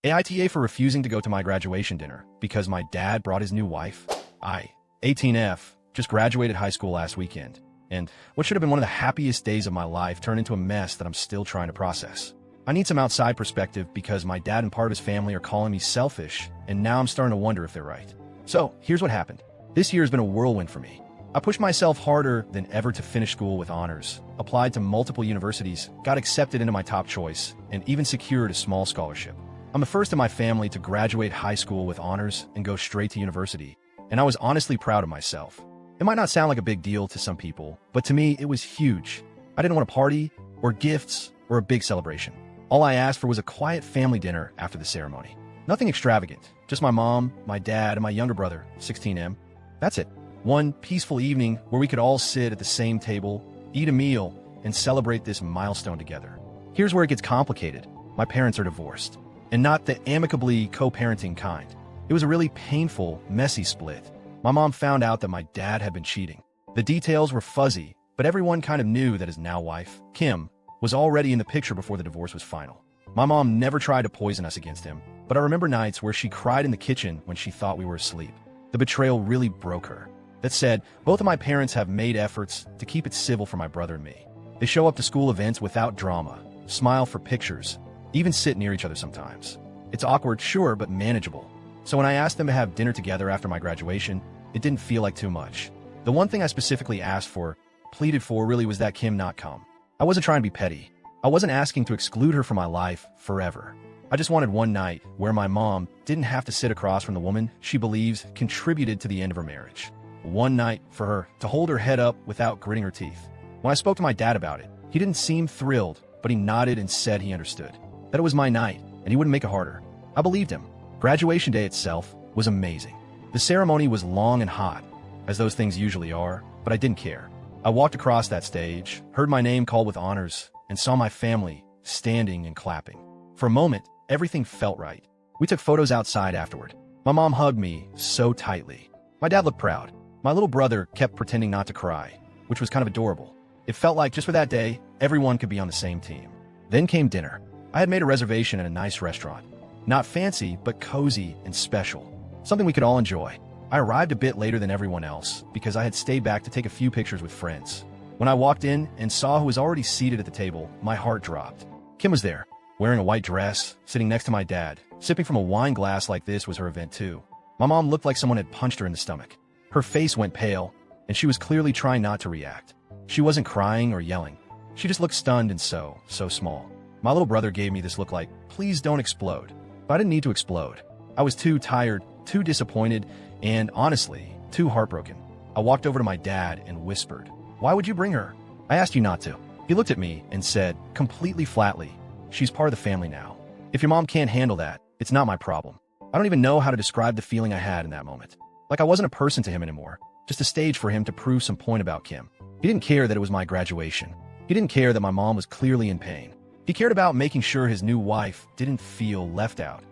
AITA for refusing to go to my graduation dinner because my dad brought his new wife. I, 18F, just graduated high school last weekend, and what should have been one of the happiest days of my life turned into a mess that I'm still trying to process. I need some outside perspective because my dad and part of his family are calling me selfish, and now I'm starting to wonder if they're right. So, here's what happened. This year has been a whirlwind for me. I pushed myself harder than ever to finish school with honors, applied to multiple universities, got accepted into my top choice, and even secured a small scholarship. I'm the first in my family to graduate high school with honors and go straight to university, and I was honestly proud of myself. It might not sound like a big deal to some people, but to me, it was huge. I didn't want a party, or gifts, or a big celebration. All I asked for was a quiet family dinner after the ceremony. Nothing extravagant, just my mom, my dad, and my younger brother, 16M. That's it. One peaceful evening where we could all sit at the same table, eat a meal, and celebrate this milestone together. Here's where it gets complicated. My parents are divorced, and not the amicably co-parenting kind. It was a really painful, messy split. My mom found out that my dad had been cheating. The details were fuzzy, but everyone kind of knew that his now wife, Kim, was already in the picture before the divorce was final. My mom never tried to poison us against him, but I remember nights where she cried in the kitchen when she thought we were asleep. The betrayal really broke her. That said, both of my parents have made efforts to keep it civil for my brother and me. They show up to school events without drama, smile for pictures, even sit near each other sometimes. It's awkward, sure, but manageable. So when I asked them to have dinner together after my graduation, it didn't feel like too much. The one thing I specifically asked for, pleaded for, really was that Kim not come. I wasn't trying to be petty. I wasn't asking to exclude her from my life forever. I just wanted one night where my mom didn't have to sit across from the woman she believes contributed to the end of her marriage. One night for her to hold her head up without gritting her teeth. When I spoke to my dad about it, he didn't seem thrilled, but he nodded and said he understood. That it was my night, and he wouldn't make it harder. I believed him. Graduation day itself was amazing. The ceremony was long and hot, as those things usually are, but I didn't care. I walked across that stage, heard my name called with honors, and saw my family standing and clapping. For a moment, everything felt right. We took photos outside afterward. My mom hugged me so tightly. My dad looked proud. My little brother kept pretending not to cry, which was kind of adorable. It felt like just for that day, everyone could be on the same team. Then came dinner. I had made a reservation at a nice restaurant. Not fancy, but cozy and special. Something we could all enjoy. I arrived a bit later than everyone else because I had stayed back to take a few pictures with friends. When I walked in and saw who was already seated at the table, my heart dropped. Kim was there, wearing a white dress, sitting next to my dad. Sipping from a wine glass like this was her event too. My mom looked like someone had punched her in the stomach. Her face went pale, and she was clearly trying not to react. She wasn't crying or yelling. She just looked stunned and so small. My little brother gave me this look like, please don't explode. But I didn't need to explode. I was too tired, too disappointed, and honestly, too heartbroken. I walked over to my dad and whispered, "Why would you bring her? I asked you not to." He looked at me and said, completely flatly, "She's part of the family now. If your mom can't handle that, it's not my problem." I don't even know how to describe the feeling I had in that moment. Like I wasn't a person to him anymore, just a stage for him to prove some point about Kim. He didn't care that it was my graduation. He didn't care that my mom was clearly in pain. He cared about making sure his new wife didn't feel left out,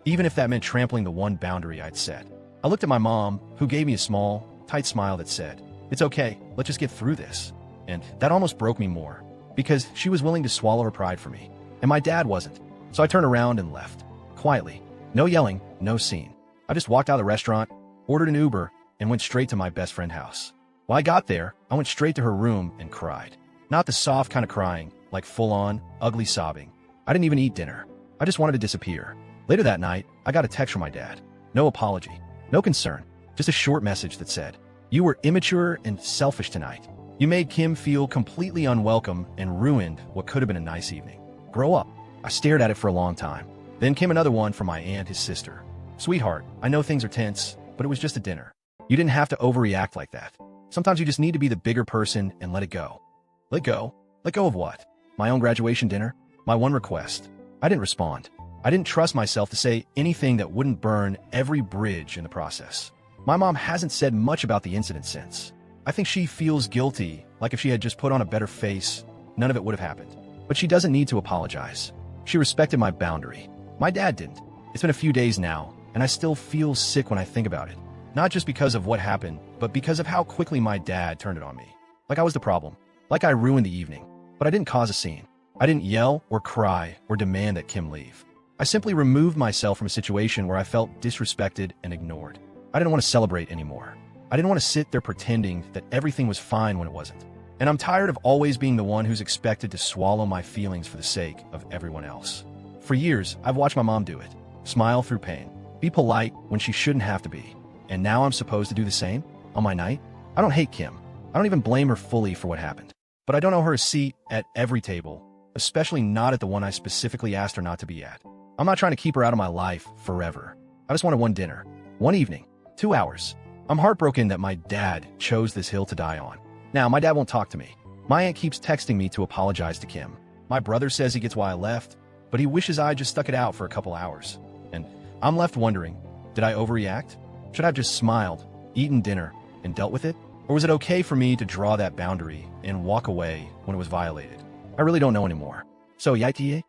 even if that meant trampling the one boundary I'd set. I looked at my mom, who gave me a small, tight smile that said, "It's okay, let's just get through this." And that almost broke me more, because she was willing to swallow her pride for me, and my dad wasn't. So I turned around and left, quietly. No yelling, no scene. I just walked out of the restaurant, ordered an Uber, and went straight to my best friend's house. When I got there, I went straight to her room and cried. Not the soft kind of crying, like full-on, ugly sobbing. I didn't even eat dinner. I just wanted to disappear. Later that night, I got a text from my dad. No apology, no concern, just a short message that said, "You were immature and selfish tonight. You made Kim feel completely unwelcome and ruined what could have been a nice evening. Grow up." I stared at it for a long time. Then came another one from my aunt, his sister. "Sweetheart, I know things are tense, but it was just a dinner. You didn't have to overreact like that. Sometimes you just need to be the bigger person and let it go." Let go? Let go of what? My own graduation dinner? My one request? I didn't respond. I didn't trust myself to say anything that wouldn't burn every bridge in the process. My mom hasn't said much about the incident since. I think she feels guilty, like if she had just put on a better face, none of it would have happened. But she doesn't need to apologize. She respected my boundary. My dad didn't. It's been a few days now, and I still feel sick when I think about it. Not just because of what happened, but because of how quickly my dad turned it on me. Like I was the problem. Like I ruined the evening. But I didn't cause a scene. I didn't yell or cry or demand that Kim leave. I simply removed myself from a situation where I felt disrespected and ignored. I didn't want to celebrate anymore. I didn't want to sit there pretending that everything was fine when it wasn't. And I'm tired of always being the one who's expected to swallow my feelings for the sake of everyone else. For years, I've watched my mom do it. Smile through pain. Be polite when she shouldn't have to be. And now I'm supposed to do the same? On my night? I don't hate Kim. I don't even blame her fully for what happened. But I don't owe her a seat at every table, especially not at the one I specifically asked her not to be at. I'm not trying to keep her out of my life forever. I just wanted one dinner, one evening, 2 hours. I'm heartbroken that my dad chose this hill to die on. Now, my dad won't talk to me. My aunt keeps texting me to apologize to Kim. My brother says he gets why I left, but he wishes I just stuck it out for a couple hours. And I'm left wondering, did I overreact? Should I have just smiled, eaten dinner, and dealt with it? Or was it okay for me to draw that boundary and walk away when it was violated? I really don't know anymore. So, AITA?